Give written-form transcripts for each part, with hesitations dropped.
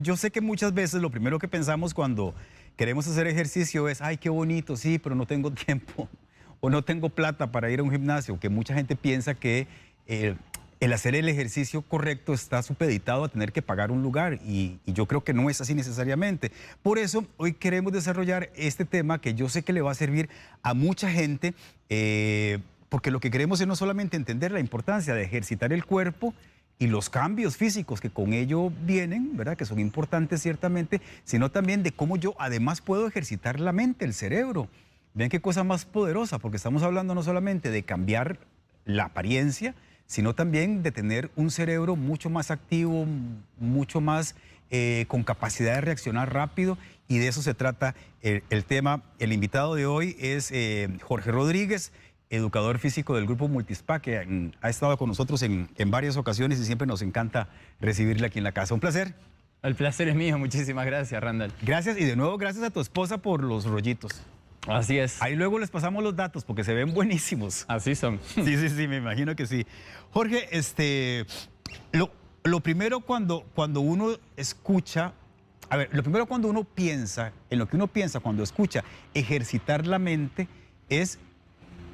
Yo sé que muchas veces lo primero que pensamos cuando queremos hacer ejercicio es, ay, qué bonito, sí, pero no tengo tiempo o no tengo plata para ir a un gimnasio, que mucha gente piensa que el hacer el ejercicio correcto está supeditado a tener que pagar un lugar y yo creo que no es así necesariamente. Por eso hoy queremos desarrollar este tema que yo sé que le va a servir a mucha gente, porque lo que queremos es no solamente entender la importancia de ejercitar el cuerpo, y los cambios físicos que con ello vienen, ¿verdad? Que son importantes ciertamente, sino también de cómo yo además puedo ejercitar la mente, el cerebro. Vean qué cosa más poderosa, porque estamos hablando no solamente de cambiar la apariencia, sino también de tener un cerebro mucho más activo, mucho más con capacidad de reaccionar rápido, y de eso se trata el tema. El invitado de hoy es Jorge Rodríguez, educador físico del grupo Multispa, que ha estado con nosotros en varias ocasiones y siempre nos encanta recibirle aquí en la casa. Un placer. El placer es mío, muchísimas gracias, Randall. Gracias, y de nuevo gracias a tu esposa por los rollitos. Así es. Ahí luego les pasamos los datos porque se ven buenísimos. Así son. Sí, me imagino que sí. Jorge, lo primero cuando uno escucha, a ver, lo primero cuando uno piensa, en lo que uno piensa cuando escucha ejercitar la mente es,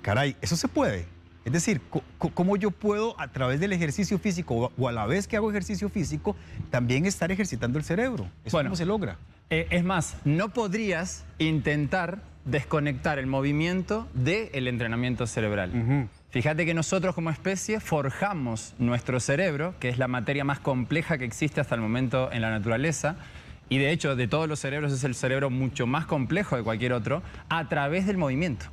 caray, eso se puede. Es decir, ¿cómo yo puedo a través del ejercicio físico o a la vez que hago ejercicio físico también estar ejercitando el cerebro? ¿Eso cómo se logra? Es más, no podrías intentar desconectar el movimiento del entrenamiento cerebral. Fíjate que nosotros como especie forjamos nuestro cerebro, que es la materia más compleja que existe hasta el momento en la naturaleza, y de hecho de todos los cerebros es el cerebro mucho más complejo de cualquier otro, a través del movimiento.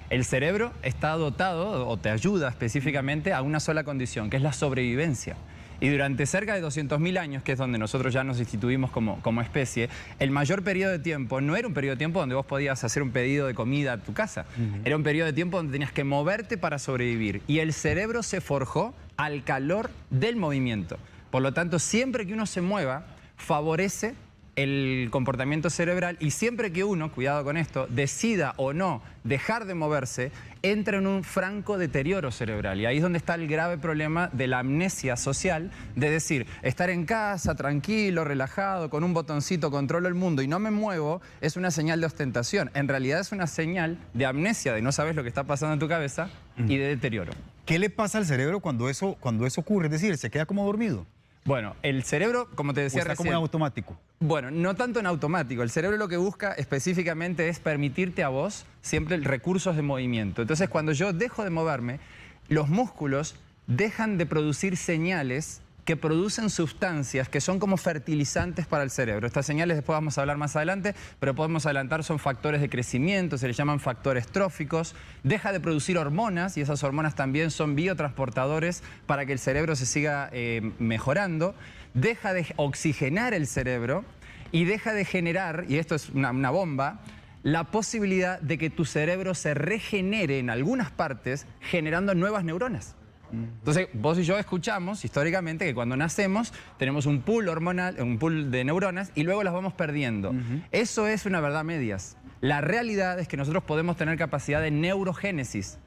El cerebro está dotado, o te ayuda específicamente, a una sola condición, que es la sobrevivencia. Y durante cerca de 200.000 años, que es donde nosotros ya nos instituimos como especie, el mayor periodo de tiempo no era un periodo de tiempo donde vos podías hacer un pedido de comida a tu casa. Era un periodo de tiempo donde tenías que moverte para sobrevivir. Y el cerebro se forjó al calor del movimiento. Por lo tanto, siempre que uno se mueva, favorece el comportamiento cerebral, y siempre que uno, cuidado con esto, decida o no dejar de moverse, entra en un franco deterioro cerebral. Y ahí es donde está el grave problema de la amnesia social, de decir, estar en casa, tranquilo, relajado, con un botoncito, controlo el mundo y no me muevo, es una señal de ostentación. En realidad es una señal de amnesia, de no sabes lo que está pasando en tu cabeza, y de deterioro. ¿Qué le pasa al cerebro cuando eso ocurre? Es decir, ¿se queda como dormido? Bueno, el cerebro, como te decía recién, como en automático. Bueno, no tanto en automático. El cerebro lo que busca específicamente es permitirte a vos siempre recursos de movimiento. Entonces, cuando yo dejo de moverme, los músculos dejan de producir señales que producen sustancias que son como fertilizantes para el cerebro. Estas señales después vamos a hablar más adelante, pero podemos adelantar, son factores de crecimiento, se les llaman factores tróficos. Deja de producir hormonas, y esas hormonas también son biotransportadores para que el cerebro se siga mejorando. Deja de oxigenar el cerebro y deja de generar, y esto es una bomba, la posibilidad de que tu cerebro se regenere en algunas partes generando nuevas neuronas. Entonces, vos y yo escuchamos históricamente que cuando nacemos tenemos un pool hormonal, un pool de neuronas, y luego las vamos perdiendo. Eso es una verdad a medias. La realidad es que nosotros podemos tener capacidad de neurogénesis,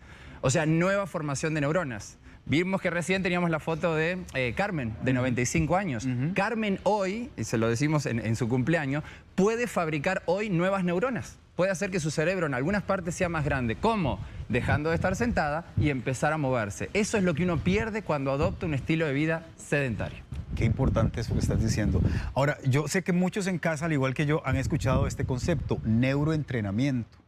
o sea, nueva formación de neuronas. Vimos que recién teníamos la foto de Carmen, de 95 años. Carmen hoy, y se lo decimos en su cumpleaños, puede fabricar hoy nuevas neuronas. Puede hacer que su cerebro en algunas partes sea más grande. ¿Cómo? Dejando de estar sentada y empezar a moverse. Eso es lo que uno pierde cuando adopta un estilo de vida sedentario. Qué importante eso que estás diciendo. Ahora, yo sé que muchos en casa, al igual que yo, han escuchado este concepto, neuroentrenamiento.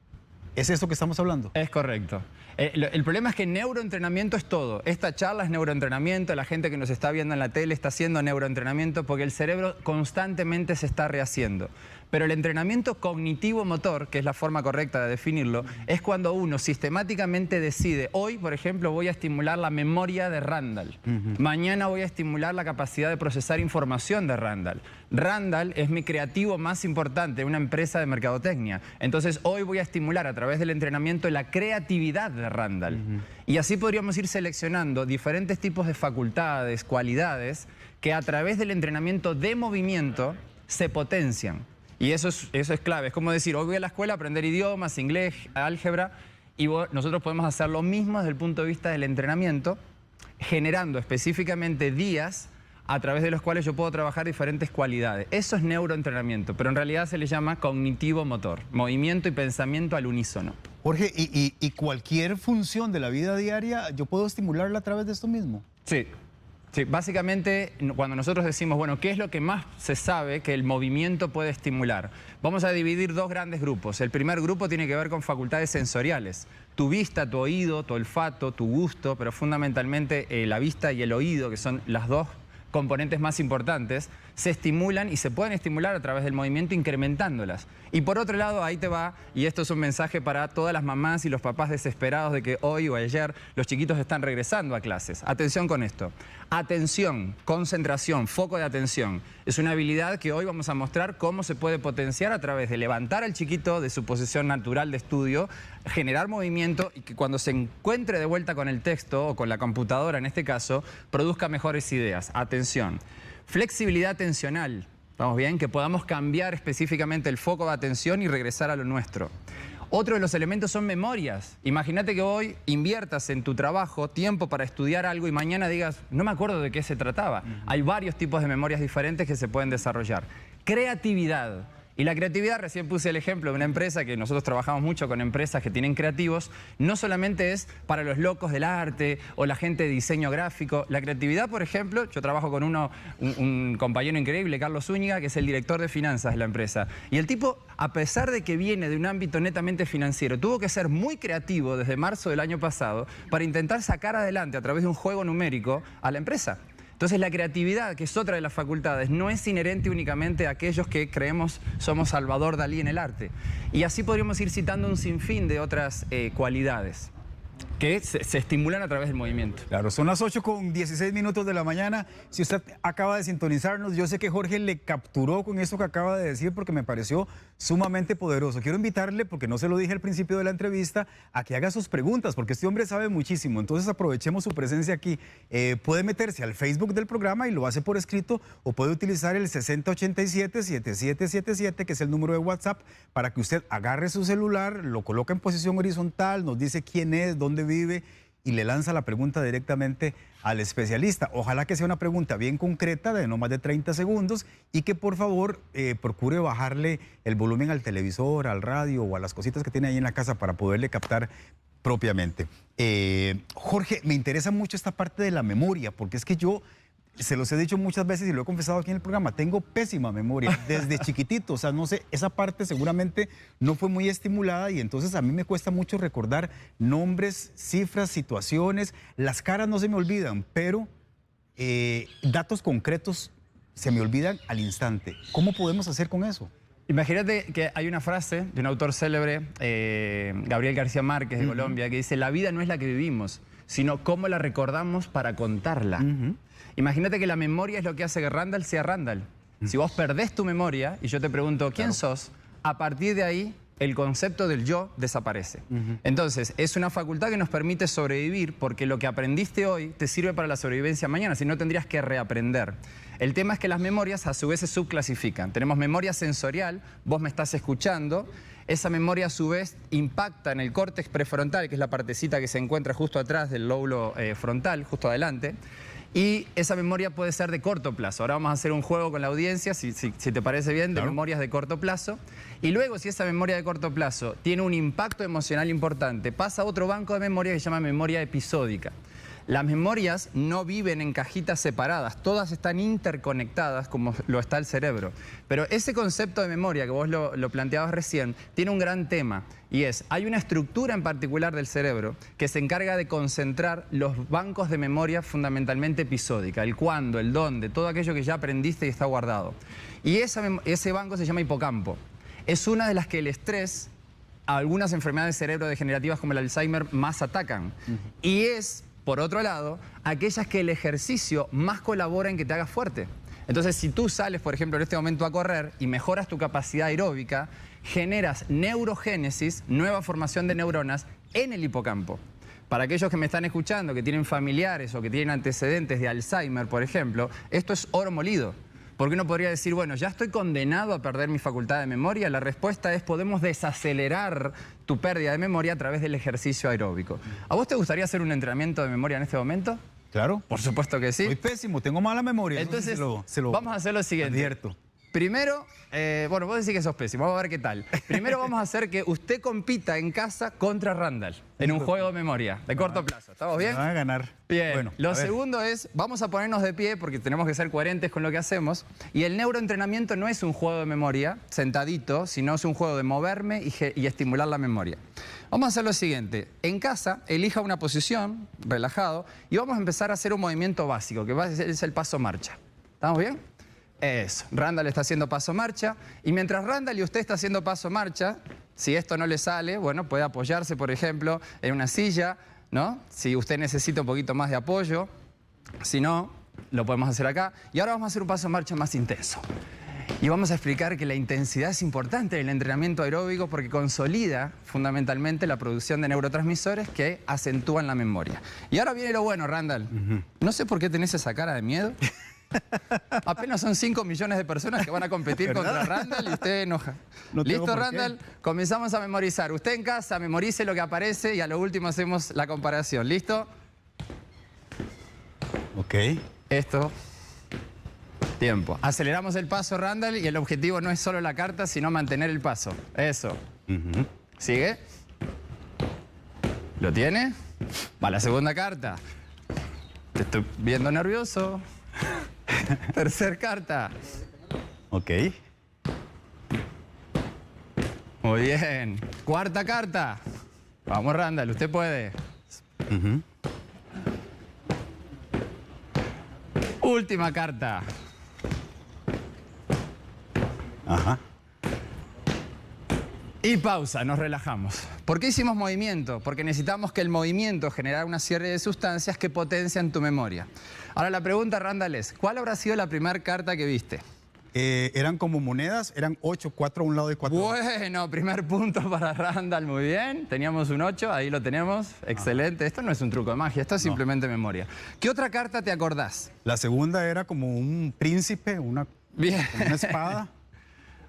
¿Es eso que estamos hablando? Es correcto. El problema es que neuroentrenamiento es todo. Esta charla es neuroentrenamiento, la gente que nos está viendo en la tele está haciendo neuroentrenamiento porque el cerebro constantemente se está rehaciendo. Pero el entrenamiento cognitivo-motor, que es la forma correcta de definirlo, es cuando uno sistemáticamente decide, hoy, por ejemplo, voy a estimular la memoria de Randall. Mañana voy a estimular la capacidad de procesar información de Randall. Randall es mi creativo más importante, una empresa de mercadotecnia. Entonces, hoy voy a estimular a través del entrenamiento la creatividad de Randall. Y así podríamos ir seleccionando diferentes tipos de facultades, cualidades, que a través del entrenamiento de movimiento se potencian. Y eso es clave. Es como decir, hoy voy a la escuela a aprender idiomas, inglés, álgebra, y nosotros podemos hacer lo mismo desde el punto de vista del entrenamiento, generando específicamente días a través de los cuales yo puedo trabajar diferentes cualidades. Eso es neuroentrenamiento, pero en realidad se le llama cognitivo-motor, movimiento y pensamiento al unísono. Jorge, ¿y cualquier función de la vida diaria yo puedo estimularla a través de esto mismo? Sí. Sí, básicamente cuando nosotros decimos, bueno, ¿qué es lo que más se sabe que el movimiento puede estimular? Vamos a dividir dos grandes grupos. El primer grupo tiene que ver con facultades sensoriales. Tu vista, tu oído, tu olfato, tu gusto, pero fundamentalmente la vista y el oído, que son las dos componentes más importantes, se estimulan y se pueden estimular a través del movimiento incrementándolas. Y por otro lado, ahí te va, y esto es un mensaje para todas las mamás y los papás desesperados de que hoy o ayer los chiquitos están regresando a clases. Atención con esto. Atención, concentración, foco de atención. Es una habilidad que hoy vamos a mostrar cómo se puede potenciar a través de levantar al chiquito de su posición natural de estudio, generar movimiento y que cuando se encuentre de vuelta con el texto o con la computadora en este caso, produzca mejores ideas. Atención. Flexibilidad atencional. ¿Vamos bien? Que podamos cambiar específicamente el foco de atención y regresar a lo nuestro. Otro de los elementos son memorias. Imagínate que hoy inviertas en tu trabajo tiempo para estudiar algo y mañana digas, no me acuerdo de qué se trataba. Hay varios tipos de memorias diferentes que se pueden desarrollar. Creatividad. Y la creatividad, recién puse el ejemplo de una empresa que nosotros trabajamos mucho con empresas que tienen creativos, no solamente es para los locos del arte o la gente de diseño gráfico. La creatividad, por ejemplo, yo trabajo con un compañero increíble, Carlos Zúñiga, que es el director de finanzas de la empresa. Y el tipo, a pesar de que viene de un ámbito netamente financiero, tuvo que ser muy creativo desde marzo del año pasado para intentar sacar adelante a través de un juego numérico a la empresa. Entonces la creatividad, que es otra de las facultades, no es inherente únicamente a aquellos que creemos somos Salvador Dalí en el arte. Y así podríamos ir citando un sinfín de otras cualidades que se estimulan a través del movimiento. Claro, son las 8:16 de la mañana. Si usted acaba de sintonizarnos, yo sé que Jorge le capturó con esto que acaba de decir porque me pareció sumamente poderoso. Quiero invitarle, porque no se lo dije al principio de la entrevista, a que haga sus preguntas, porque este hombre sabe muchísimo. Entonces aprovechemos su presencia aquí. Puede meterse al Facebook del programa y lo hace por escrito, o puede utilizar el 6087-7777, que es el número de WhatsApp, para que usted agarre su celular, lo coloca en posición horizontal, nos dice quién es, dónde vive y le lanza la pregunta directamente al especialista. Ojalá que sea una pregunta bien concreta, de no más de 30 segundos, y que por favor procure bajarle el volumen al televisor, al radio o a las cositas que tiene ahí en la casa para poderle captar propiamente. Jorge, me interesa mucho esta parte de la memoria, porque es que yo se los he dicho muchas veces y lo he confesado aquí en el programa, tengo pésima memoria desde chiquitito, o sea, no sé, esa parte seguramente no fue muy estimulada y entonces a mí me cuesta mucho recordar nombres, cifras, situaciones, las caras no se me olvidan, pero datos concretos se me olvidan al instante. ¿Cómo podemos hacer con eso? Imagínate que hay una frase de un autor célebre, Gabriel García Márquez de Colombia, que dice, la vida no es la que vivimos, sino cómo la recordamos para contarla. Imagínate que la memoria es lo que hace que Randall sea Randall. Si vos perdés tu memoria y yo te pregunto quién sos, a partir de ahí el concepto del yo desaparece. Entonces, es una facultad que nos permite sobrevivir porque lo que aprendiste hoy te sirve para la sobrevivencia mañana, si no tendrías que reaprender. El tema es que las memorias a su vez se subclasifican. Tenemos memoria sensorial, vos me estás escuchando, esa memoria a su vez impacta en el córtex prefrontal, que es la partecita que se encuentra justo atrás del lóbulo frontal, justo adelante. Y esa memoria puede ser de corto plazo. Ahora vamos a hacer un juego con la audiencia, si te parece bien, de memorias de corto plazo. Y luego, si esa memoria de corto plazo tiene un impacto emocional importante, pasa a otro banco de memoria que se llama memoria episódica. Las memorias no viven en cajitas separadas, todas están interconectadas como lo está el cerebro. Pero ese concepto de memoria que vos lo planteabas recién, tiene un gran tema y es, hay una estructura en particular del cerebro que se encarga de concentrar los bancos de memoria fundamentalmente episódica, el cuándo, el dónde, todo aquello que ya aprendiste y está guardado. Y ese banco se llama hipocampo. Es una de las que el estrés, algunas enfermedades cerebrodegenerativas como el Alzheimer, más atacan. Y es, por otro lado, aquellas que el ejercicio más colabora en que te hagas fuerte. Entonces, si tú sales, por ejemplo, en este momento a correr y mejoras tu capacidad aeróbica, generas neurogénesis, nueva formación de neuronas en el hipocampo. Para aquellos que me están escuchando, que tienen familiares o que tienen antecedentes de Alzheimer, por ejemplo, esto es oro molido. Porque uno podría decir, bueno, ¿ya estoy condenado a perder mi facultad de memoria? La respuesta es, podemos desacelerar tu pérdida de memoria a través del ejercicio aeróbico. ¿A vos te gustaría hacer un entrenamiento de memoria en este momento? Claro. Por supuesto que sí. Soy pésimo, tengo mala memoria. Eso sí Entonces, se lo vamos a hacer lo siguiente. advierto. Primero, bueno, vos decís que sos pésimo, vamos a ver qué tal. Primero vamos a hacer que usted compita en casa contra Randall en un juego de memoria, de corto plazo. ¿Estamos bien? Me van a ganar. Bien. Bueno, Lo a ver. segundo es, vamos a ponernos de pie porque tenemos que ser coherentes con lo que hacemos. Y el neuroentrenamiento no es un juego de memoria, sentadito, sino es un juego de moverme y estimular la memoria. Vamos a hacer lo siguiente. En casa, elija una posición, relajado, y vamos a empezar a hacer un movimiento básico, que es el paso marcha. ¿Estamos bien? Eso. Randall está haciendo paso marcha. Y mientras Randall y usted está haciendo paso marcha, si esto no le sale, bueno, puede apoyarse, por ejemplo, en una silla, ¿no? Si usted necesita un poquito más de apoyo. Si no, lo podemos hacer acá. Y ahora vamos a hacer un paso marcha más intenso. Y vamos a explicar que la intensidad es importante en el entrenamiento aeróbico porque consolida fundamentalmente la producción de neurotransmisores que acentúan la memoria. Y ahora viene lo bueno, Randall. No sé por qué tenés esa cara de miedo. Apenas son 5 millones de personas que van a competir contra Randall y usted enoja. No tengo ¿Listo, por qué. Randall? Comenzamos a memorizar. Usted en casa memorice lo que aparece y a lo último hacemos la comparación. ¿Listo? Ok. Esto. Tiempo. Aceleramos el paso, Randall, y el objetivo no es solo la carta, sino mantener el paso. Eso. ¿Sigue? ¿Lo tiene? Va la segunda carta. Te estoy viendo nervioso. Tercer carta. Ok. Muy bien. Cuarta carta. Vamos, Randall, usted puede. Última carta. Ajá. Y pausa, nos relajamos. ¿Por qué hicimos movimiento? Porque necesitamos que el movimiento genere una serie de sustancias que potencian tu memoria. Ahora la pregunta, Randall, es, ¿cuál habrá sido la primera carta que viste? Eran como monedas, eran 8, 4 a un lado y 4 a otro. Bueno, primer punto para Randall, muy bien. Teníamos un 8, ahí lo tenemos. Excelente. Esto no es un truco de magia, esto es simplemente memoria. ¿Qué otra carta te acordás? La segunda era como un príncipe, una Bien. espada.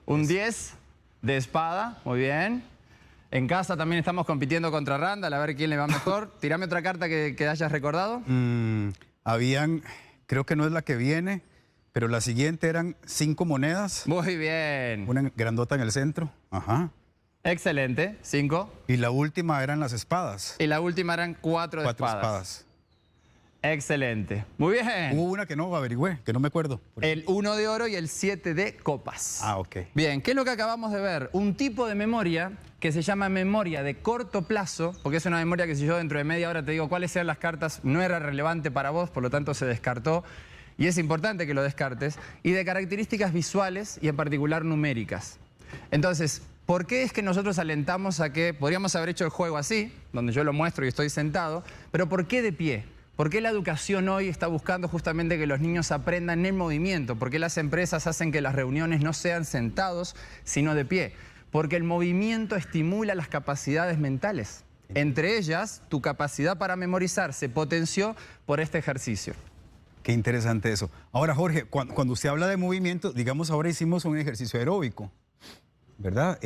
Un 10 de espada, muy bien. En casa también estamos compitiendo contra Randall, a ver quién le va mejor. Tirame otra carta que hayas recordado. Habían, creo que no es la que viene, pero la siguiente eran 5 monedas, Muy bien. una grandota en el centro. Ajá. Excelente. 5. Y la última eran las espadas. Y la última eran 4 de 4 espadas. espadas. Excelente. Muy bien. Hubo una que no averigüé, que no me acuerdo. El 1 de oro y el 7 de copas. Ah, ok. Bien, ¿qué es lo que acabamos de ver? Un tipo de memoria que se llama memoria de corto plazo, porque es una memoria que si yo dentro de media hora te digo cuáles eran las cartas, no era relevante para vos, por lo tanto se descartó. Y es importante que lo descartes. Y de características visuales y en particular numéricas. Entonces, ¿por qué es que nosotros alentamos a que podríamos haber hecho el juego así, donde yo lo muestro y estoy sentado, pero ¿por qué de pie? ¿Por qué la educación hoy está buscando justamente que los niños aprendan en movimiento? ¿Por qué las empresas hacen que las reuniones no sean sentados, sino de pie? Porque el movimiento estimula las capacidades mentales. Entre ellas, tu capacidad para memorizar se potenció por este ejercicio. Qué interesante eso. Ahora, Jorge, cuando usted habla de movimiento, digamos, ahora hicimos un ejercicio aeróbico, ¿verdad?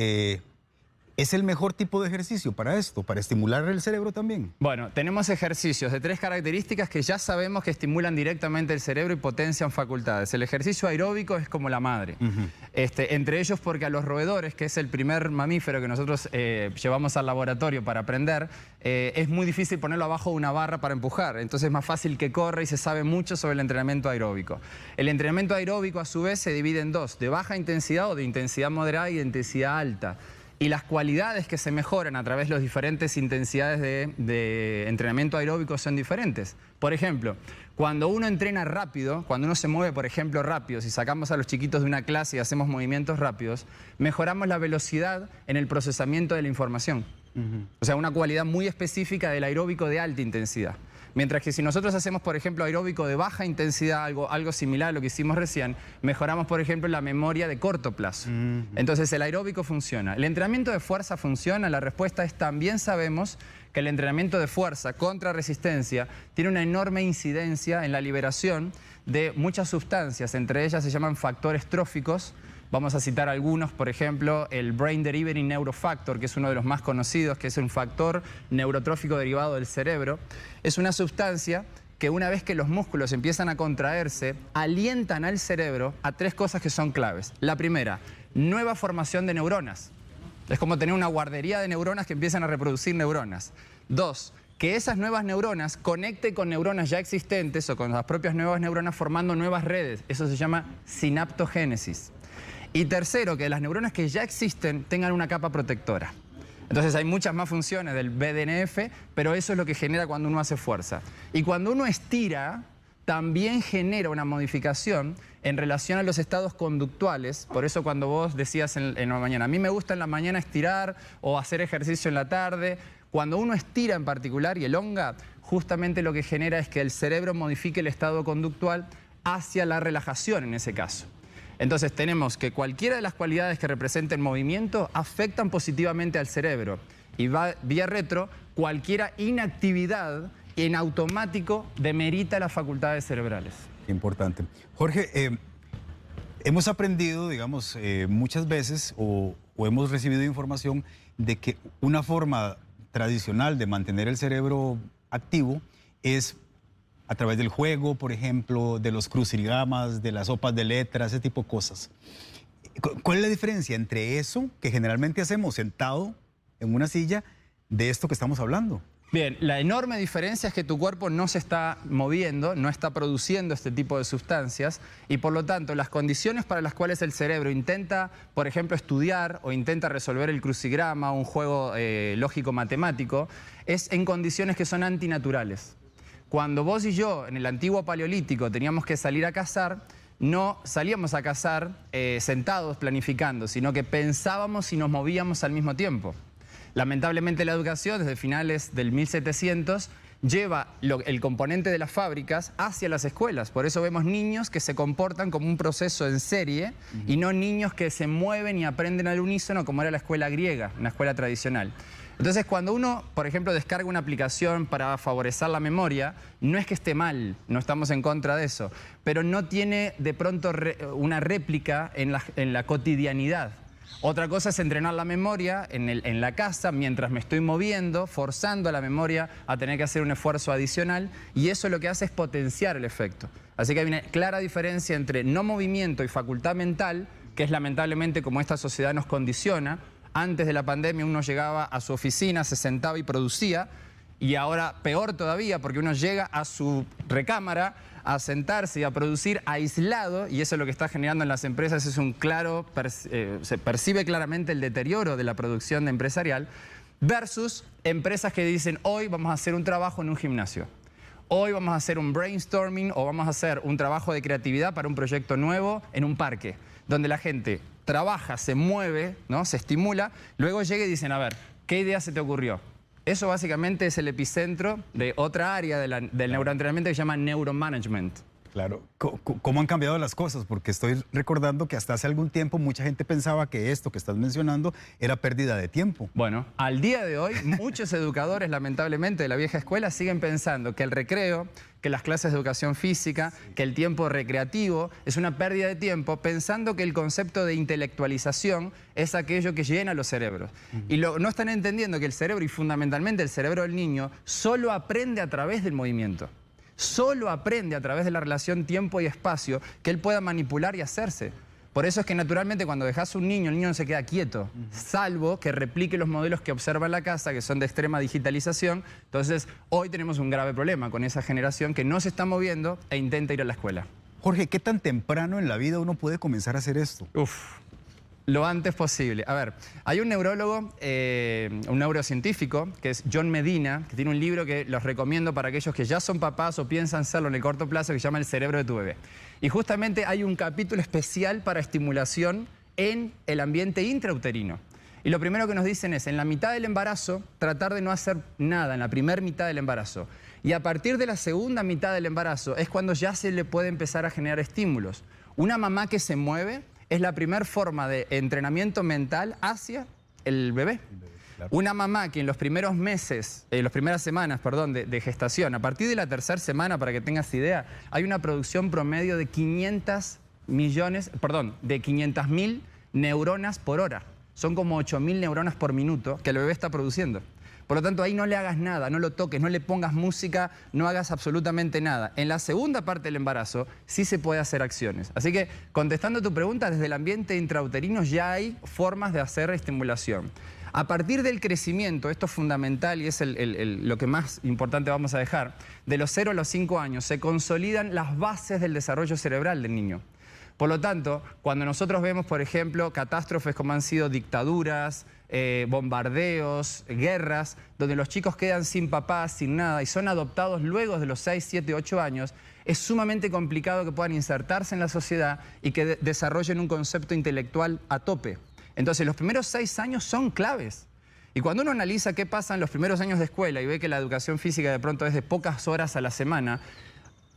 ¿Es el mejor tipo de ejercicio para esto, para estimular el cerebro también? Bueno, tenemos ejercicios de 3 características que ya sabemos que estimulan directamente el cerebro y potencian facultades. El ejercicio aeróbico es como la madre. Entre ellos porque a los roedores, que es el primer mamífero que nosotros llevamos al laboratorio para aprender, es muy difícil ponerlo abajo de una barra para empujar. Entonces es más fácil que corra y se sabe mucho sobre el entrenamiento aeróbico. El entrenamiento aeróbico a su vez se divide en 2, de baja intensidad o de intensidad moderada y de intensidad alta. Y las cualidades que se mejoran a través de las diferentes intensidades de entrenamiento aeróbico son diferentes. Por ejemplo, cuando uno entrena rápido, cuando uno se mueve, por ejemplo, rápido, si sacamos a los chiquitos de una clase y hacemos movimientos rápidos, mejoramos la velocidad en el procesamiento de la información. O sea, una cualidad muy específica del aeróbico de alta intensidad. Mientras que si nosotros hacemos, por ejemplo, aeróbico de baja intensidad, algo similar a lo que hicimos recién, mejoramos, por ejemplo, la memoria de corto plazo. Entonces, el aeróbico funciona. ¿El entrenamiento de fuerza funciona? La respuesta es también sabemos que el entrenamiento de fuerza contra resistencia tiene una enorme incidencia en la liberación de muchas sustancias. Entre ellas se llaman factores tróficos. Vamos a citar algunos, por ejemplo, el Brain Delivery Neurofactor, que es uno de los más conocidos, que es un factor neurotrófico derivado del cerebro. Es una sustancia que una vez que los músculos empiezan a contraerse, alientan al cerebro a 3 cosas que son claves. La primera, nueva formación de neuronas. Es como tener una guardería de neuronas que empiezan a reproducir neuronas. 2, que esas nuevas neuronas conecten con neuronas ya existentes o con las propias nuevas neuronas formando nuevas redes. Eso se llama sinaptogénesis. Y tercero, que las neuronas que ya existen tengan una capa protectora. Entonces hay muchas más funciones del BDNF, pero eso es lo que genera cuando uno hace fuerza. Y cuando uno estira, también genera una modificación en relación a los estados conductuales. Por eso cuando vos decías en la mañana, a mí me gusta en la mañana estirar o hacer ejercicio en la tarde. Cuando uno estira en particular y elonga, justamente lo que genera es que el cerebro modifique el estado conductual hacia la relajación en ese caso. Entonces tenemos que cualquiera de las cualidades que representen movimiento afectan positivamente al cerebro. Y va vía retro, cualquiera inactividad en automático demerita las facultades cerebrales. Importante. Jorge, hemos aprendido, digamos, muchas veces o hemos recibido información de que una forma tradicional de mantener el cerebro activo es a través del juego, por ejemplo, de los crucigramas, de las sopas de letras, ese tipo de cosas. ¿Cuál es la diferencia entre eso que generalmente hacemos sentado en una silla de esto que estamos hablando? Bien, la enorme diferencia es que tu cuerpo no se está moviendo, no está produciendo este tipo de sustancias y por lo tanto las condiciones para las cuales el cerebro intenta, por ejemplo, estudiar o intenta resolver el crucigrama, un juego lógico-matemático, es en condiciones que son antinaturales. Cuando vos y yo en el antiguo paleolítico teníamos que salir a cazar, no salíamos a cazar sentados planificando, sino que pensábamos y nos movíamos al mismo tiempo. Lamentablemente la educación desde finales del 1700 lleva el componente de las fábricas hacia las escuelas. Por eso vemos niños que se comportan como un proceso en serie y no niños que se mueven y aprenden al unísono como era la escuela griega, una escuela tradicional. Entonces cuando uno, por ejemplo, descarga una aplicación para favorecer la memoria, no es que esté mal, no estamos en contra de eso, pero no tiene de pronto una réplica en la cotidianidad. Otra cosa es entrenar la memoria en la casa mientras me estoy moviendo, forzando a la memoria a tener que hacer un esfuerzo adicional y eso lo que hace es potenciar el efecto. Así que hay una clara diferencia entre no movimiento y facultad mental, que es lamentablemente como esta sociedad nos condiciona. Antes de la pandemia uno llegaba a su oficina, se sentaba y producía y ahora peor todavía porque uno llega a su recámara a sentarse y a producir aislado y eso es lo que está generando en las empresas, es un claro, se percibe claramente el deterioro de la producción empresarial versus empresas que dicen hoy vamos a hacer un trabajo en un gimnasio, hoy vamos a hacer un brainstorming o vamos a hacer un trabajo de creatividad para un proyecto nuevo en un parque, donde la gente trabaja, se mueve, ¿no? Se estimula, luego llega y dicen, a ver, ¿qué idea se te ocurrió? Eso básicamente es el epicentro de otra área del neuroentrenamiento que se llama neuromanagement. Claro. ¿Cómo han cambiado las cosas? Porque estoy recordando que hasta hace algún tiempo mucha gente pensaba que esto que estás mencionando era pérdida de tiempo. Bueno, al día de hoy muchos educadores lamentablemente de la vieja escuela siguen pensando que el recreo, que las clases de educación física, que el tiempo recreativo es una pérdida de tiempo, pensando que el concepto de intelectualización es aquello que llena los cerebros. Y no están entendiendo que el cerebro, y fundamentalmente el cerebro del niño, solo aprende a través del movimiento. Solo aprende a través de la relación tiempo y espacio que él pueda manipular y hacerse. Por eso es que naturalmente cuando dejas un niño, el niño no se queda quieto, salvo que replique los modelos que observa en la casa, que son de extrema digitalización. Entonces, hoy tenemos un grave problema con esa generación que no se está moviendo e intenta ir a la escuela. Jorge, ¿qué tan temprano en la vida uno puede comenzar a hacer esto? Lo antes posible. A ver, hay un neurólogo, un neurocientífico, que es John Medina, que tiene un libro que los recomiendo para aquellos que ya son papás o piensan serlo en el corto plazo, que se llama El cerebro de tu bebé. Y justamente hay un capítulo especial para estimulación en el ambiente intrauterino. Y lo primero que nos dicen es, en la mitad del embarazo, tratar de no hacer nada, en la primera mitad del embarazo. Y a partir de la segunda mitad del embarazo es cuando ya se le puede empezar a generar estímulos. Una mamá que se mueve es la primera forma de entrenamiento mental hacia el bebé. Claro. Una mamá que en los primeros meses, las primeras semanas, perdón, de gestación, a partir de la tercera semana, para que tengas idea, hay una producción promedio de 500.000 neuronas por hora. Son como 8.000 neuronas por minuto que el bebé está produciendo. Por lo tanto, ahí no le hagas nada, no lo toques, no le pongas música, no hagas absolutamente nada. En la segunda parte del embarazo sí se puede hacer acciones. Así que, contestando tu pregunta, desde el ambiente intrauterino ya hay formas de hacer estimulación. A partir del crecimiento, esto es fundamental y es lo que más importante vamos a dejar, de los 0 a los 5 años se consolidan las bases del desarrollo cerebral del niño. Por lo tanto, cuando nosotros vemos, por ejemplo, catástrofes como han sido dictaduras, bombardeos, guerras, donde los chicos quedan sin papás, sin nada, y son adoptados luego de los 6, 7, 8 años, es sumamente complicado que puedan insertarse en la sociedad y que desarrollen un concepto intelectual a tope. Entonces, los primeros 6 años son claves. Y cuando uno analiza qué pasa en los primeros años de escuela y ve que la educación física de pronto es de pocas horas a la semana,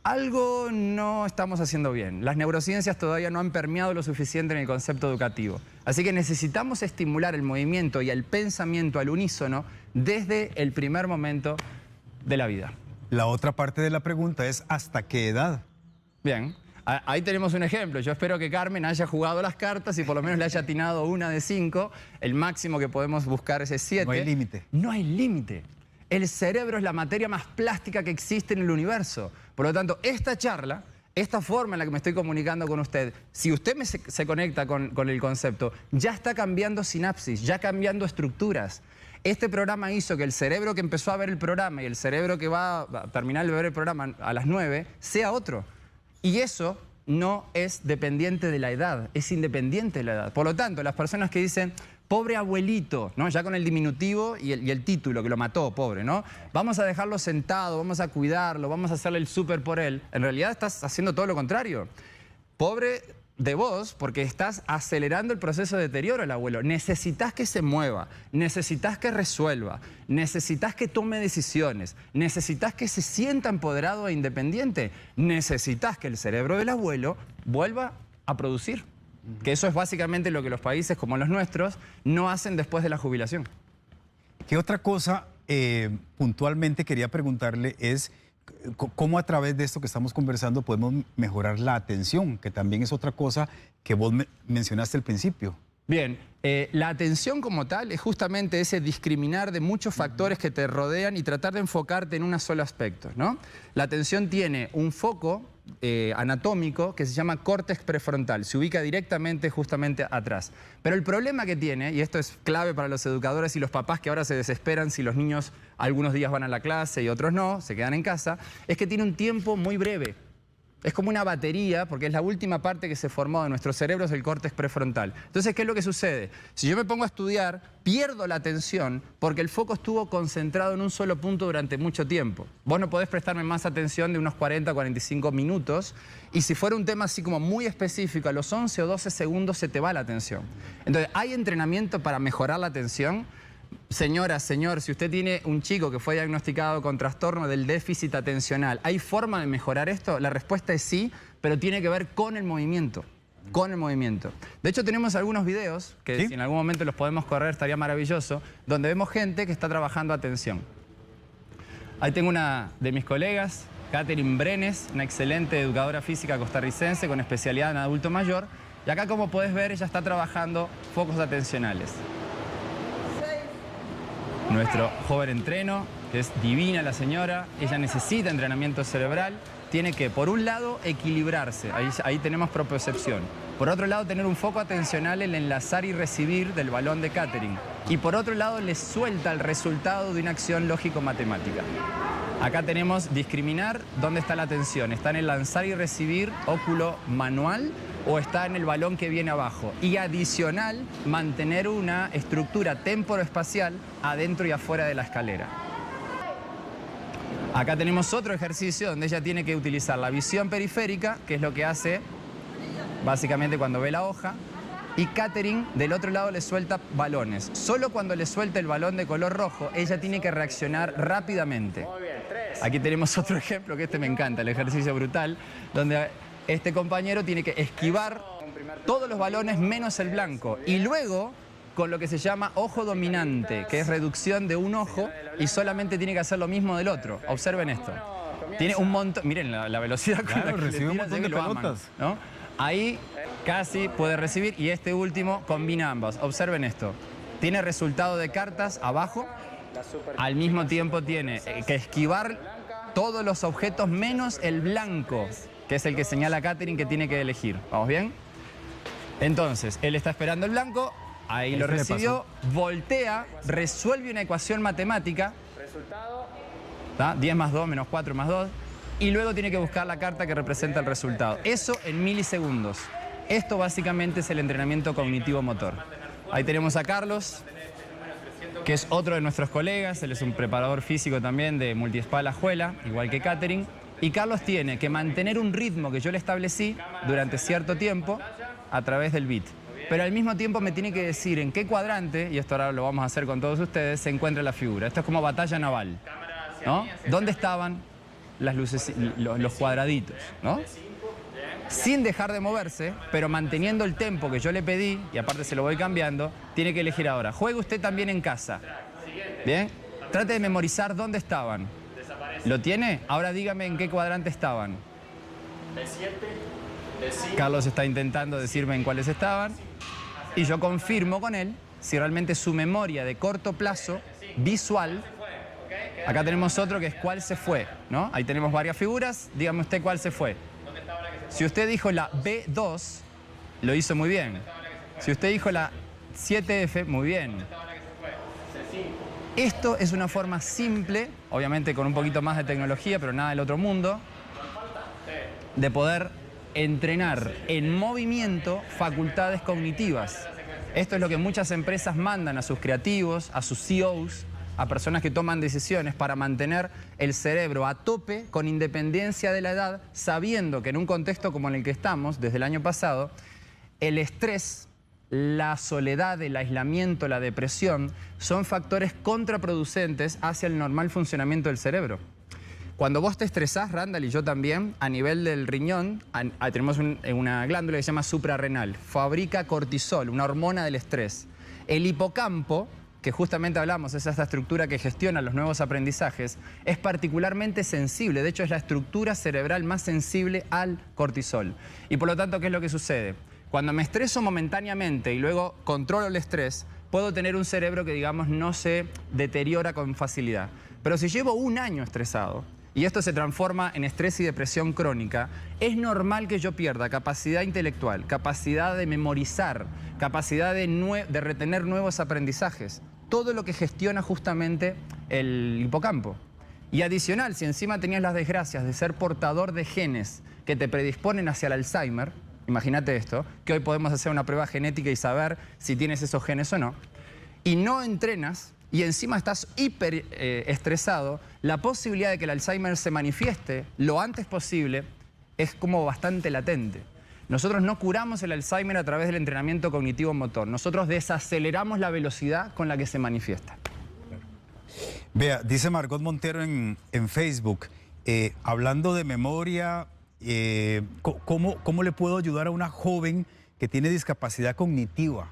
algo no estamos haciendo bien. Las neurociencias todavía no han permeado lo suficiente en el concepto educativo. Así que necesitamos estimular el movimiento y el pensamiento al unísono desde el primer momento de la vida. La otra parte de la pregunta es ¿hasta qué edad? Bien. Ahí tenemos un ejemplo. Yo espero que Carmen haya jugado las cartas y por lo menos le haya atinado una de 5. El máximo que podemos buscar es 7. No hay límite. No hay límite. El cerebro es la materia más plástica que existe en el universo. Por lo tanto, esta charla, esta forma en la que me estoy comunicando con usted, si usted se conecta con el concepto, ya está cambiando sinapsis, ya cambiando estructuras. Este programa hizo que el cerebro que empezó a ver el programa y el cerebro que va a terminar de ver el programa a las 9 sea otro. Y eso no es dependiente de la edad, es independiente de la edad. Por lo tanto, las personas que dicen, pobre abuelito, ¿no? Ya con el diminutivo y el título que lo mató, pobre, ¿no? Vamos a dejarlo sentado, vamos a cuidarlo, vamos a hacerle el súper por él. En realidad estás haciendo todo lo contrario. Pobre de vos, porque estás acelerando el proceso de deterioro del abuelo. Necesitas que se mueva, necesitas que resuelva, necesitas que tome decisiones, necesitas que se sienta empoderado e independiente, necesitas que el cerebro del abuelo vuelva a producir. Que eso es básicamente lo que los países como los nuestros no hacen después de la jubilación. ¿Qué otra cosa puntualmente quería preguntarle es cómo a través de esto que estamos conversando podemos mejorar la atención, que también es otra cosa que vos mencionaste al principio? Bien, la atención como tal es justamente ese discriminar de muchos factores que te rodean y tratar de enfocarte en un solo aspecto, ¿no? La atención tiene un foco anatómico que se llama córtex prefrontal, se ubica directamente justamente atrás. Pero el problema que tiene, y esto es clave para los educadores y los papás que ahora se desesperan si los niños algunos días van a la clase y otros no, se quedan en casa, es que tiene un tiempo muy breve. Es como una batería, porque es la última parte que se formó de nuestro cerebro, es el córtex prefrontal. Entonces, ¿qué es lo que sucede? Si yo me pongo a estudiar, pierdo la atención porque el foco estuvo concentrado en un solo punto durante mucho tiempo. Vos no podés prestarme más atención de unos 40, 45 minutos, y si fuera un tema así como muy específico, a los 11 o 12 segundos se te va la atención. Entonces, ¿hay entrenamiento para mejorar la atención? Señora, señor, si usted tiene un chico que fue diagnosticado con trastorno del déficit atencional, ¿hay forma de mejorar esto? La respuesta es sí, pero tiene que ver con el movimiento. Con el movimiento. De hecho, tenemos algunos videos, que ¿sí? Si en algún momento los podemos correr estaría maravilloso, donde vemos gente que está trabajando atención. Ahí tengo una de mis colegas, Catherine Brenes, una excelente educadora física costarricense con especialidad en adulto mayor. Y acá, como puedes ver, ella está trabajando focos atencionales. Nuestro joven entreno, que es divina la señora, ella necesita entrenamiento cerebral, tiene que, por un lado, equilibrarse, ahí tenemos propiocepción. Por otro lado, tener un foco atencional en el enlazar y recibir del balón de Catherine. Y por otro lado, le suelta el resultado de una acción lógico-matemática. Acá tenemos discriminar dónde está la atención. ¿Está en el lanzar y recibir óculo manual o está en el balón que viene abajo? Y adicional, mantener una estructura temporoespacial adentro y afuera de la escalera. Acá tenemos otro ejercicio donde ella tiene que utilizar la visión periférica, que es lo que hace básicamente cuando ve la hoja, y Catherine del otro lado le suelta balones. Solo cuando le suelta el balón de color rojo, ella tiene que reaccionar rápidamente. Aquí tenemos otro ejemplo, que este me encanta, el ejercicio brutal, donde este compañero tiene que esquivar todos los balones menos el blanco. Y luego, con lo que se llama ojo dominante, que es reducción de un ojo, y solamente tiene que hacer lo mismo del otro. Observen esto. Tiene un montón, miren la velocidad con la que recibe un montón de pelotas, ¿no? Ahí casi puede recibir, y este último combina ambas. Observen esto. Tiene resultado de cartas abajo al mismo tiempo tiene que esquivar todos los objetos menos el blanco, que es el que señala Katherine que tiene que elegir. ¿Vamos bien? Entonces, él está esperando el blanco, ahí lo recibió, voltea, resuelve una ecuación matemática, 10 más 2 menos 4 más 2, y luego tiene que buscar la carta que representa el resultado. Eso en milisegundos. Esto básicamente es el entrenamiento cognitivo-motor. Ahí tenemos a Carlos, que es otro de nuestros colegas. Él es un preparador físico también de Multiespa Alajuela, igual que Katherine. Y Carlos tiene que mantener un ritmo que yo le establecí durante cierto tiempo a través del beat. Pero al mismo tiempo me tiene que decir en qué cuadrante, y esto ahora lo vamos a hacer con todos ustedes, se encuentra la figura. Esto es como batalla naval, ¿no? ¿Dónde estaban las luces, los cuadraditos, ¿no? Sin dejar de moverse, pero manteniendo el tempo que yo le pedí, y aparte se lo voy cambiando, tiene que elegir ahora. Juegue usted también en casa. ¿Bien? Trate de memorizar dónde estaban. ¿Lo tiene? Ahora dígame en qué cuadrante estaban. Carlos está intentando decirme en cuáles estaban. Y yo confirmo con él si realmente su memoria de corto plazo, visual. Acá tenemos otro que es cuál se fue, ¿no? Ahí tenemos varias figuras. Dígame usted cuál se fue. Si usted dijo la B2, lo hizo muy bien. Si usted dijo la 7F, muy bien. Esto es una forma simple, obviamente con un poquito más de tecnología, pero nada del otro mundo, de poder entrenar en movimiento facultades cognitivas. Esto es lo que muchas empresas mandan a sus creativos, a sus CEOs, a personas que toman decisiones para mantener el cerebro a tope con independencia de la edad, sabiendo que en un contexto como en el que estamos desde el año pasado, el estrés, la soledad, el aislamiento, la depresión son factores contraproducentes hacia el normal funcionamiento del cerebro. Cuando vos te estresás, Randall y yo también, a nivel del riñón, tenemos una glándula que se llama suprarrenal, fabrica cortisol, una hormona del estrés. El hipocampo, que justamente hablamos, es esta estructura que gestiona los nuevos aprendizajes, es particularmente sensible. De hecho, es la estructura cerebral más sensible al cortisol. Y por lo tanto, ¿qué es lo que sucede? Cuando me estreso momentáneamente y luego controlo el estrés, puedo tener un cerebro que, digamos, no se deteriora con facilidad. Pero si llevo un año estresado y esto se transforma en estrés y depresión crónica, es normal que yo pierda capacidad intelectual, capacidad de memorizar, capacidad de retener nuevos aprendizajes. Todo lo que gestiona justamente el hipocampo. Y adicional, si encima tenías las desgracias de ser portador de genes que te predisponen hacia el Alzheimer, imagínate esto, que hoy podemos hacer una prueba genética y saber si tienes esos genes o no, y no entrenas, y encima estás hiper estresado, la posibilidad de que el Alzheimer se manifieste lo antes posible es como bastante latente. Nosotros no curamos el Alzheimer a través del entrenamiento cognitivo-motor. Nosotros desaceleramos la velocidad con la que se manifiesta. Vea, dice Margot Montero en Facebook, hablando de memoria, ¿cómo le puedo ayudar a una joven que tiene discapacidad cognitiva?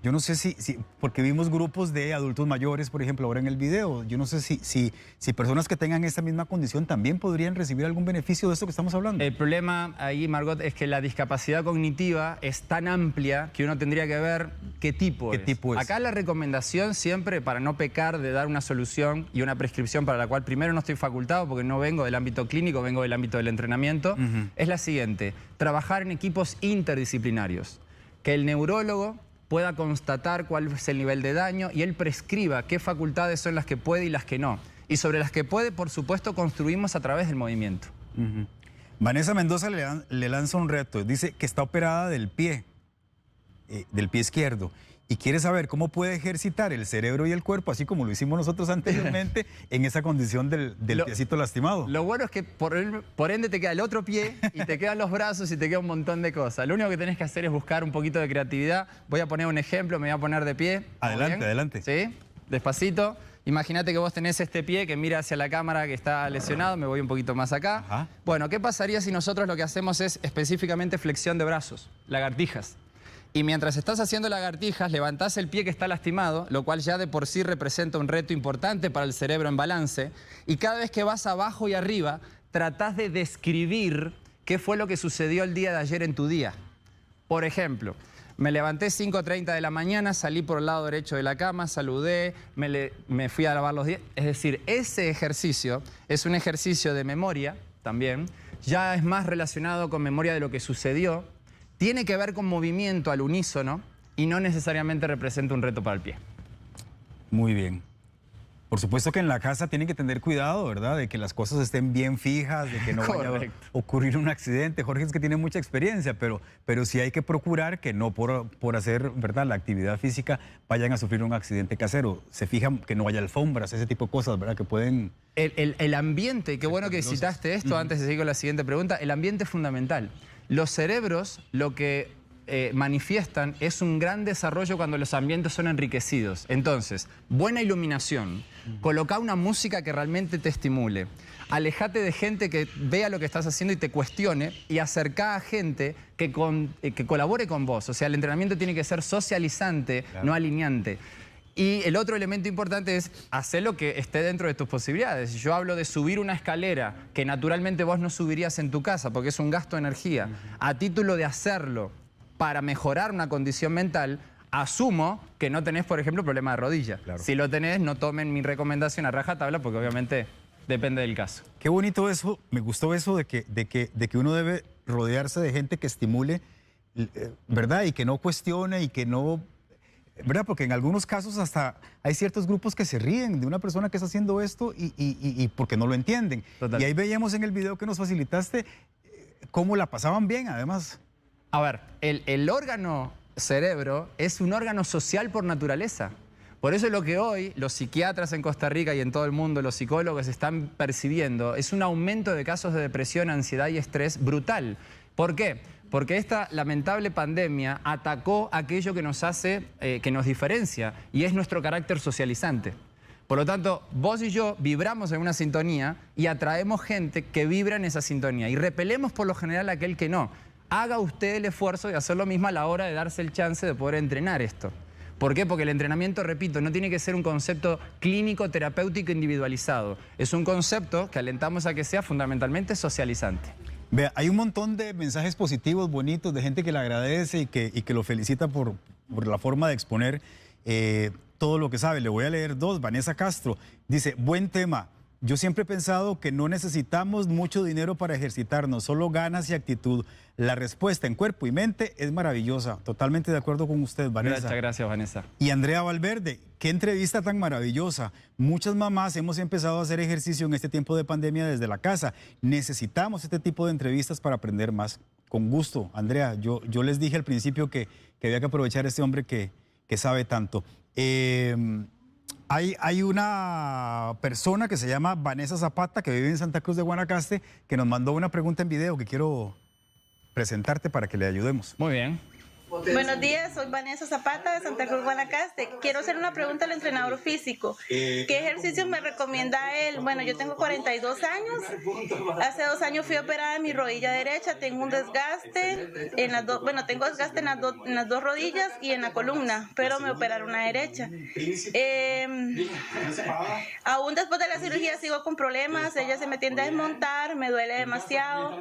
Yo no sé porque vimos grupos de adultos mayores, por ejemplo, ahora en el video. Yo no sé si personas que tengan esta misma condición también podrían recibir algún beneficio de esto que estamos hablando. El problema ahí, Margot, es que la discapacidad cognitiva es tan amplia que uno tendría que ver qué tipo es. Acá la recomendación siempre, para no pecar de dar una solución y una prescripción para la cual primero no estoy facultado porque no vengo del ámbito clínico, vengo del ámbito del entrenamiento, es la siguiente: trabajar en equipos interdisciplinarios. Que el neurólogo pueda constatar cuál es el nivel de daño y él prescriba qué facultades son las que puede y las que no. Y sobre las que puede, por supuesto, construimos a través del movimiento. Vanessa Mendoza le lanza un reto. Dice que está operada del pie izquierdo, y quiere saber cómo puede ejercitar el cerebro y el cuerpo, así como lo hicimos nosotros anteriormente, en esa condición del piecito lastimado. Lo bueno es que por ende te queda el otro pie y te quedan los brazos y te queda un montón de cosas. Lo único que tenés que hacer es buscar un poquito de creatividad. Voy a poner un ejemplo, me voy a poner de pie. Adelante, adelante. ¿Sí? Despacito. Imagínate que vos tenés este pie que mira hacia la cámara que está lesionado. Me voy un poquito más acá. Ajá. Bueno, ¿qué pasaría si nosotros lo que hacemos es específicamente flexión de brazos, lagartijas? Y mientras estás haciendo lagartijas, levantás el pie que está lastimado, lo cual ya de por sí representa un reto importante para el cerebro en balance. Y cada vez que vas abajo y arriba, tratás de describir qué fue lo que sucedió el día de ayer en tu día. Por ejemplo, Me levanté 5:30 de la mañana, salí por el lado derecho de la cama, saludé, me fui a lavar los dientes. Es decir, ese ejercicio es un ejercicio de memoria también. Ya es más relacionado con memoria de lo que sucedió. Tiene que ver con movimiento al unísono y no necesariamente representa un reto para el pie. Muy bien. Por supuesto que en la casa tienen que tener cuidado, ¿verdad? De que las cosas estén bien fijas, de que no vaya a ocurrir un accidente. Jorge es que tiene mucha experiencia, pero sí hay que procurar que no por hacer, ¿verdad?, la actividad física vayan a sufrir un accidente casero. Se fijan que no haya alfombras, ese tipo de cosas, ¿verdad? Que pueden... El ambiente, qué bueno que citaste esto antes de seguir con la siguiente pregunta. El ambiente es fundamental. Los cerebros, lo que manifiestan es un gran desarrollo cuando los ambientes son enriquecidos. Entonces, buena iluminación, coloca una música que realmente te estimule, alejate de gente que vea lo que estás haciendo y te cuestione, y acerca a gente que colabore con vos. O sea, el entrenamiento tiene que ser socializante, claro, no alineante. Y el otro elemento importante es hacer lo que esté dentro de tus posibilidades. Yo hablo de subir una escalera que naturalmente vos no subirías en tu casa porque es un gasto de energía. A título de hacerlo para mejorar una condición mental, asumo que no tenés, por ejemplo, problema de rodilla. Claro. Si lo tenés, no tomen mi recomendación a rajatabla porque obviamente depende del caso. Qué bonito eso, me gustó eso de que uno debe rodearse de gente que estimule, ¿verdad? Y que no cuestione y que no... ¿Verdad? Porque en algunos casos hasta hay ciertos grupos que se ríen de una persona que está haciendo esto y porque no lo entienden. Total. Y ahí veíamos en el video que nos facilitaste cómo la pasaban bien, además. A ver, el órgano cerebro es un órgano social por naturaleza. Por eso lo que hoy los psiquiatras en Costa Rica y en todo el mundo, los psicólogos están percibiendo es un aumento de casos de depresión, ansiedad y estrés brutal. ¿Por qué? Porque esta lamentable pandemia atacó aquello que nos hace, que nos diferencia, y es nuestro carácter socializante. Por lo tanto, vos y yo vibramos en una sintonía y atraemos gente que vibra en esa sintonía y repelemos por lo general a aquel que no. Haga usted el esfuerzo de hacer lo mismo a la hora de darse el chance de poder entrenar esto. ¿Por qué? Porque el entrenamiento, repito, no tiene que ser un concepto clínico, terapéutico, individualizado. Es un concepto que alentamos a que sea fundamentalmente socializante. Vea, hay un montón de mensajes positivos, bonitos, de gente que le agradece y que lo felicita por la forma de exponer todo lo que sabe. Le voy a leer dos. Vanessa Castro dice, buen tema. Yo siempre he pensado que no necesitamos mucho dinero para ejercitarnos, solo ganas y actitud. La respuesta en cuerpo y mente es maravillosa. Totalmente de acuerdo con usted, Vanessa. Muchas gracias, Vanessa. Y Andrea Valverde, qué entrevista tan maravillosa. Muchas mamás hemos empezado a hacer ejercicio en este tiempo de pandemia desde la casa. Necesitamos este tipo de entrevistas para aprender más. Con gusto, Andrea. Yo les dije al principio que había que aprovechar a este hombre que sabe tanto. Hay una persona que se llama Vanessa Zapata, que vive en Santa Cruz de Guanacaste, que nos mandó una pregunta en video que quiero presentarte para que le ayudemos. Muy bien. Buenos días, soy Vanessa Zapata de Santa Cruz, Guanacaste. Quiero hacer una pregunta al entrenador físico. ¿Qué ejercicio me recomienda él? Bueno, yo tengo 42 años. Hace 2 años fui operada en mi rodilla derecha. Tengo un desgaste en las dos, bueno, tengo desgaste en las dos rodillas y en la columna, pero me operaron la derecha. Aún después de la cirugía sigo con problemas. Ella se me tiende a desmontar, me duele demasiado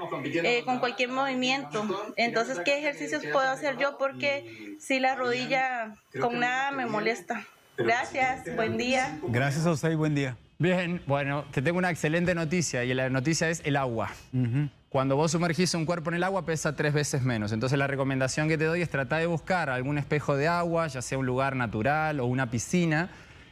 con cualquier movimiento. Entonces, ¿qué ejercicios puedo hacer yo? Porque si la rodilla con nada me molesta. Gracias, buen día. Gracias a usted y buen día. Bien, bueno, te tengo una excelente noticia y la noticia es el agua. Cuando vos sumergís un cuerpo en el agua pesa 3 veces menos. Entonces la recomendación que te doy es tratar de buscar algún espejo de agua, ya sea un lugar natural o una piscina,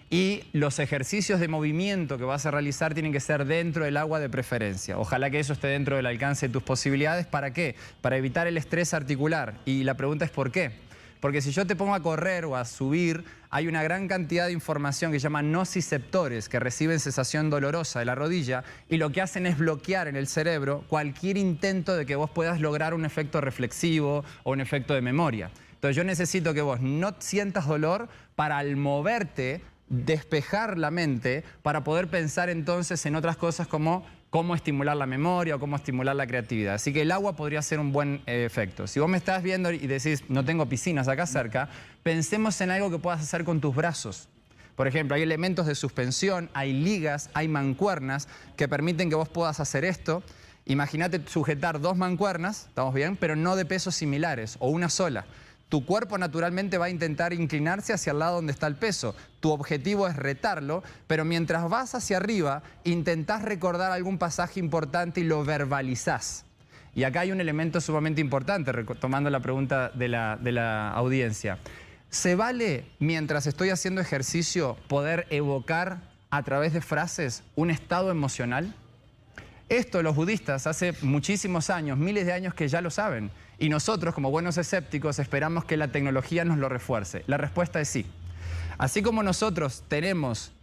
y los ejercicios de movimiento que vas a realizar tienen que ser dentro del agua de preferencia. Ojalá que eso esté dentro del alcance de tus posibilidades. ¿Para qué? Para evitar el estrés articular. Y la pregunta es ¿por qué? Porque si yo te pongo a correr o a subir, hay una gran cantidad de información que se llama nociceptores que reciben sensación dolorosa de la rodilla y lo que hacen es bloquear en el cerebro cualquier intento de que vos puedas lograr un efecto reflexivo o un efecto de memoria. Entonces yo necesito que vos no sientas dolor para al moverte despejar la mente para poder pensar entonces en otras cosas como cómo estimular la memoria o cómo estimular la creatividad. Así que el agua podría ser un buen efecto. Si vos me estás viendo y decís, no tengo piscinas acá cerca, pensemos en algo que puedas hacer con tus brazos. Por ejemplo, hay elementos de suspensión, hay ligas, hay mancuernas que permiten que vos puedas hacer esto. Imagínate sujetar 2 mancuernas, ¿estamos bien? Pero no de pesos similares o una sola. tu cuerpo naturalmente va a intentar inclinarse hacia el lado donde está el peso. Tu objetivo es retarlo, pero mientras vas hacia arriba, intentás recordar algún pasaje importante y lo verbalizás. Y acá hay un elemento sumamente importante, tomando la pregunta de la audiencia. ¿Se vale, mientras estoy haciendo ejercicio, poder evocar a través de frases un estado emocional? Esto los budistas hace muchísimos años, miles de años que ya lo saben. Y nosotros, como buenos escépticos, esperamos que la tecnología nos lo refuerce. La respuesta es sí. Así como nosotros tenemos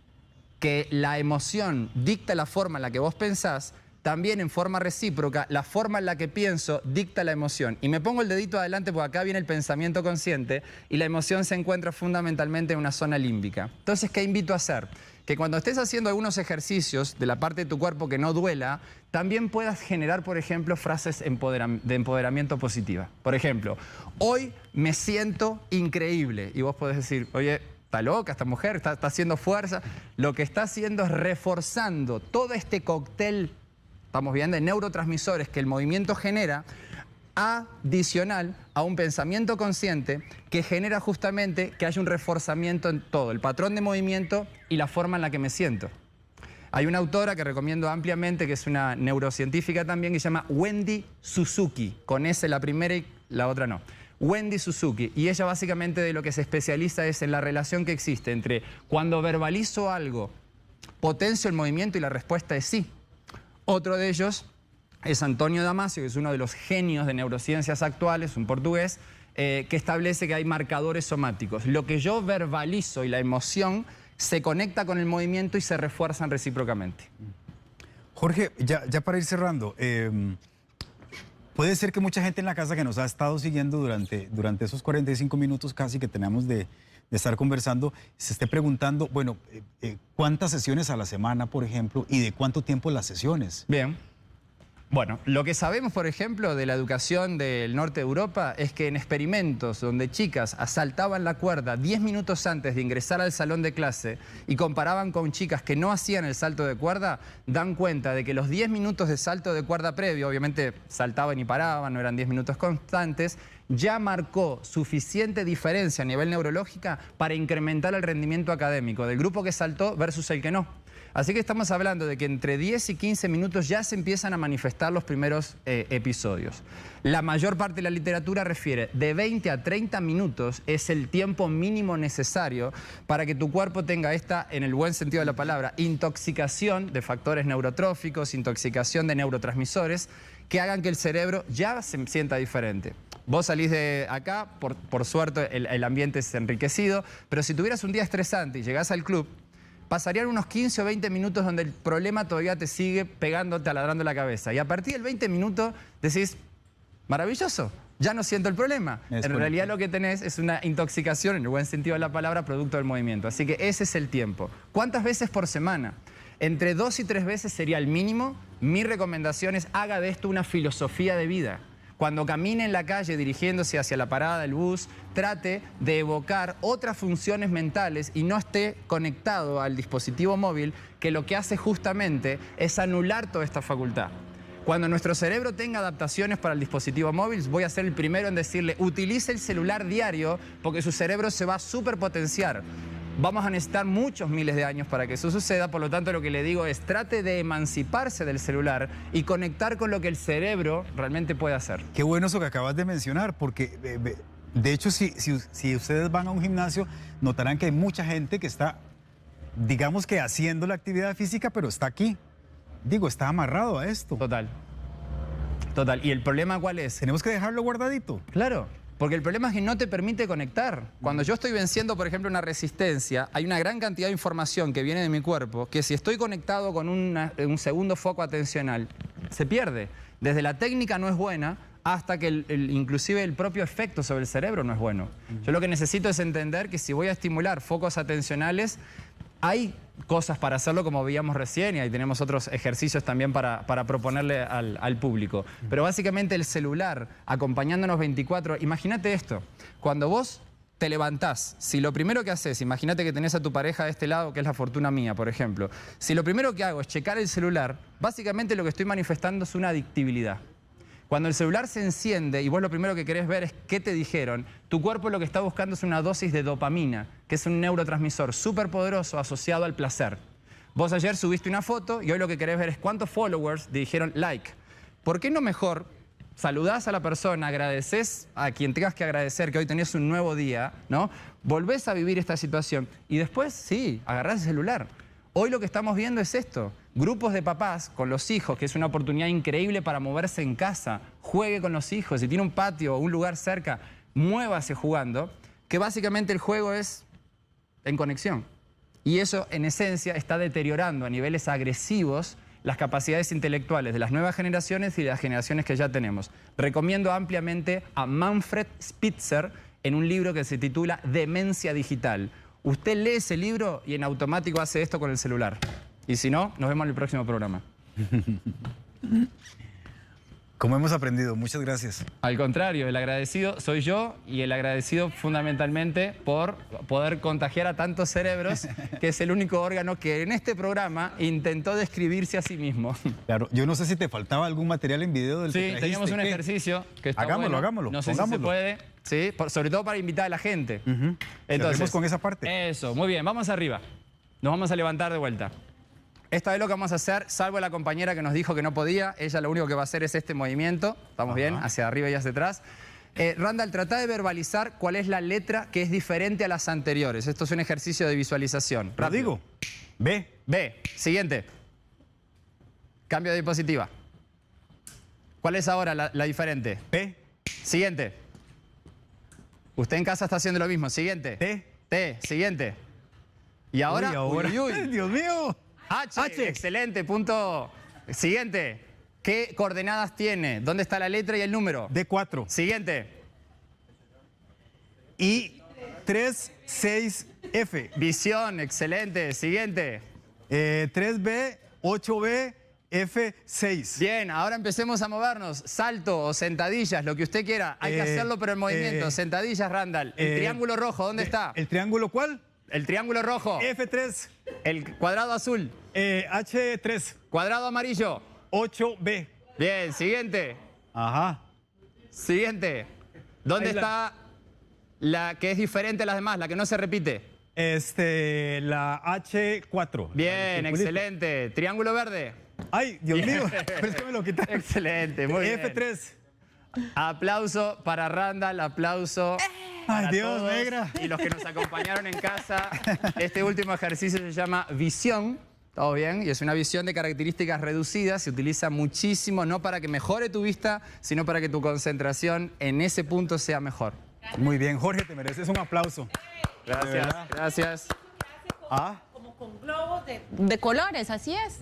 que la emoción dicta la forma en la que vos pensás, también en forma recíproca, la forma en la que pienso dicta la emoción. Y me pongo el dedito adelante porque acá viene el pensamiento consciente y la emoción se encuentra fundamentalmente en una zona límbica. Entonces, ¿qué invito a hacer? Que cuando estés haciendo algunos ejercicios de la parte de tu cuerpo que no duela, también puedas generar, por ejemplo, frases de empoderamiento positiva. Por ejemplo, hoy me siento increíble. Y vos podés decir, oye, está loca esta mujer, está haciendo fuerza. Lo que está haciendo es reforzando todo este cóctel, estamos viendo, de neurotransmisores que el movimiento genera, adicional a un pensamiento consciente que genera justamente que haya un reforzamiento en todo, el patrón de movimiento y la forma en la que me siento. Hay una autora que recomiendo ampliamente, que es una neurocientífica también, que se llama Wendy Suzuki, con S la primera y la otra no. Wendy Suzuki, y ella básicamente de lo que se especializa es en la relación que existe entre cuando verbalizo algo, potencio el movimiento y la respuesta es sí. Otro de ellos es Antonio Damasio, que es uno de los genios de neurociencias actuales, un portugués, que establece que hay marcadores somáticos. Lo que yo verbalizo y la emoción se conecta con el movimiento y se refuerzan recíprocamente. Jorge, ya para ir cerrando, puede ser que mucha gente en la casa que nos ha estado siguiendo durante esos 45 minutos casi que tenemos de estar conversando, se esté preguntando, bueno, ¿cuántas sesiones a la semana, por ejemplo, y de cuánto tiempo las sesiones? Bien. Bueno, lo que sabemos, por ejemplo, de la educación del norte de Europa es que en experimentos donde chicas saltaban la cuerda 10 minutos antes de ingresar al salón de clase y comparaban con chicas que no hacían el salto de cuerda, dan cuenta de que los 10 minutos de salto de cuerda previo, obviamente saltaban y paraban, no eran 10 minutos constantes, ya marcó suficiente diferencia a nivel neurológica para incrementar el rendimiento académico del grupo que saltó versus el que no. Así que estamos hablando de que entre 10 y 15 minutos ya se empiezan a manifestar los primeros episodios. La mayor parte de la literatura refiere de 20 a 30 minutos es el tiempo mínimo necesario para que tu cuerpo tenga esta, en el buen sentido de la palabra, intoxicación de factores neurotróficos, intoxicación de neurotransmisores que hagan que el cerebro ya se sienta diferente. Vos salís de acá, por suerte el ambiente es enriquecido, pero si tuvieras un día estresante y llegás al club, pasarían unos 15 o 20 minutos donde el problema todavía te sigue pegándote, taladrando la cabeza. Y a partir del 20 minutos decís, maravilloso, ya no siento el problema. En realidad lo que tenés es una intoxicación, en el buen sentido de la palabra, producto del movimiento. Así que ese es el tiempo. ¿Cuántas veces por semana? Entre 2 y 3 veces sería el mínimo. Mi recomendación es haga de esto una filosofía de vida. Cuando camine en la calle dirigiéndose hacia la parada del bus, trate de evocar otras funciones mentales y no esté conectado al dispositivo móvil, que lo que hace justamente es anular toda esta facultad. Cuando nuestro cerebro tenga adaptaciones para el dispositivo móvil, voy a ser el primero en decirle, utilice el celular diario porque su cerebro se va a superpotenciar. Vamos a necesitar muchos miles de años para que eso suceda, por lo tanto lo que le digo es trate de emanciparse del celular y conectar con lo que el cerebro realmente puede hacer. Qué bueno eso que acabas de mencionar, porque de hecho si ustedes van a un gimnasio, notarán que hay mucha gente que está, digamos que haciendo la actividad física, pero está aquí. Digo, está amarrado a esto. Total. ¿Y el problema cuál es? Tenemos que dejarlo guardadito. Claro. Porque el problema es que no te permite conectar. Cuando yo estoy venciendo, por ejemplo, una resistencia, hay una gran cantidad de información que viene de mi cuerpo que si estoy conectado con un segundo foco atencional, se pierde. Desde la técnica no es buena hasta que inclusive el propio efecto sobre el cerebro no es bueno. Yo lo que necesito es entender que si voy a estimular focos atencionales, hay cosas para hacerlo como veíamos recién y ahí tenemos otros ejercicios también para proponerle al público. Pero básicamente el celular acompañándonos 24... Imagínate esto, cuando vos te levantás, si lo primero que haces, imagínate que tenés a tu pareja de este lado, que es la fortuna mía, por ejemplo. Si lo primero que hago es checar el celular, básicamente lo que estoy manifestando es una adictibilidad. Cuando el celular se enciende y vos lo primero que querés ver es qué te dijeron, tu cuerpo lo que está buscando es una dosis de dopamina, que es un neurotransmisor súper poderoso asociado al placer. Vos ayer subiste una foto y hoy lo que querés ver es cuántos followers te dijeron like. ¿Por qué no mejor saludás a la persona, agradeces a quien tengas que agradecer que hoy tenés un nuevo día, ¿no? Volvés a vivir esta situación y después, sí, agarrás el celular. Hoy lo que estamos viendo es esto. Grupos de papás con los hijos, que es una oportunidad increíble para moverse en casa. Juegue con los hijos. Si tiene un patio o un lugar cerca, muévase jugando. Que básicamente el juego es en conexión. Y eso, en esencia, está deteriorando a niveles agresivos las capacidades intelectuales de las nuevas generaciones y de las generaciones que ya tenemos. Recomiendo ampliamente a Manfred Spitzer en un libro que se titula Demencia Digital. Usted lee ese libro y en automático hace esto con el celular. Y si no, nos vemos en el próximo programa. Como hemos aprendido, muchas gracias. Al contrario, el agradecido soy yo y el agradecido fundamentalmente por poder contagiar a tantos cerebros, que es el único órgano que en este programa intentó describirse a sí mismo. Claro, yo no sé si te faltaba algún material en video del que Sí, trajiste. teníamos un ejercicio que está Hagámoslo, bueno. hagámoslo, No sé si pongámoslo. se puede, sí, sobre todo para invitar a la gente. Cerremos con esa parte. Eso, muy bien, vamos arriba. Nos vamos a levantar de vuelta. Esta vez lo que vamos a hacer, salvo la compañera que nos dijo que no podía, ella lo único que va a hacer es este movimiento, ¿estamos bien? Hacia arriba y hacia atrás. Randall, trata de verbalizar cuál es la letra que es diferente a las anteriores. Esto es un ejercicio de visualización. Lo digo. B. B. Siguiente. Cambio de diapositiva. ¿Cuál es ahora la diferente? P. Siguiente. Usted en casa está haciendo lo mismo. Siguiente. T. T. Siguiente. Y ahora... Uy, uy, uy. Dios mío. H. Excelente. Punto. Siguiente. ¿Qué coordenadas tiene? ¿Dónde está la letra y el número? D4. Siguiente. I. 3, 6, F. Visión. Excelente. Siguiente. 3B, 8B, F6. Bien, ahora empecemos a movernos. Salto o sentadillas, lo que usted quiera. Hay que hacerlo, pero en movimiento. Sentadillas, Randall. El triángulo rojo, ¿dónde está? ¿El triángulo cuál? El triángulo rojo. F3. El cuadrado azul. H3. Cuadrado amarillo. 8B. Bien, siguiente. Ajá. Siguiente. ¿Dónde Ahí está la que es diferente a las demás, la que no se repite? La H4. Bien, excelente. Triángulo verde. Ay, Dios mío. Pero es que me lo quitaron. Excelente, muy bien. F3. Aplauso para Randall, aplauso para Ay, Dios, todos negra. y los que nos acompañaron en casa. Este último ejercicio se llama visión, ¿todo bien? Y es una visión de características reducidas, se utiliza muchísimo, no para que mejore tu vista, sino para que tu concentración en ese punto sea mejor. Muy bien, Jorge, te mereces un aplauso. Gracias, gracias. Ah, Como con globos de colores, así es.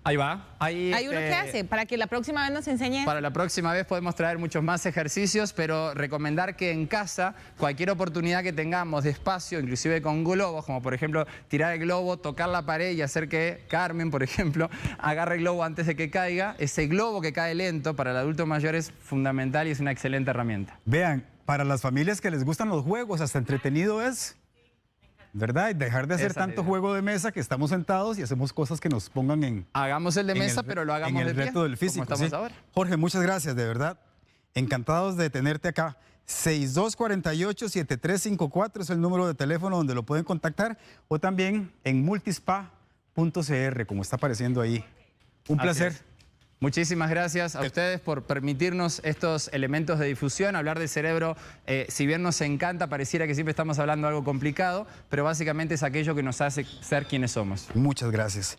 Ahí va. Ahí, Hay uno que hace, para que la próxima vez nos enseñe. Para la próxima vez podemos traer muchos más ejercicios, pero recomendar que en casa, cualquier oportunidad que tengamos de espacio, inclusive con globos, como por ejemplo tirar el globo, tocar la pared y hacer que Carmen, por ejemplo, agarre el globo antes de que caiga, ese globo que cae lento para el adulto mayor es fundamental y es una excelente herramienta. vean, para las familias que les gustan los juegos, hasta entretenido es, ¿verdad? Y dejar de hacer Esa tanto idea. juego de mesa que estamos sentados y hacemos cosas que nos pongan en... Hagamos el de en mesa, el- pero lo hagamos en de el pie, reto del físico. como estamos sí. ahora. Jorge, muchas gracias, de verdad. Encantados de tenerte acá. 6248-7354 es el número de teléfono donde lo pueden contactar o también en multispa.cr, como está apareciendo ahí. Un Así placer. es. Muchísimas gracias a ustedes por permitirnos estos elementos de difusión. Hablar del cerebro, si bien nos encanta, pareciera que siempre estamos hablando de algo complicado, pero básicamente es aquello que nos hace ser quienes somos. Muchas gracias.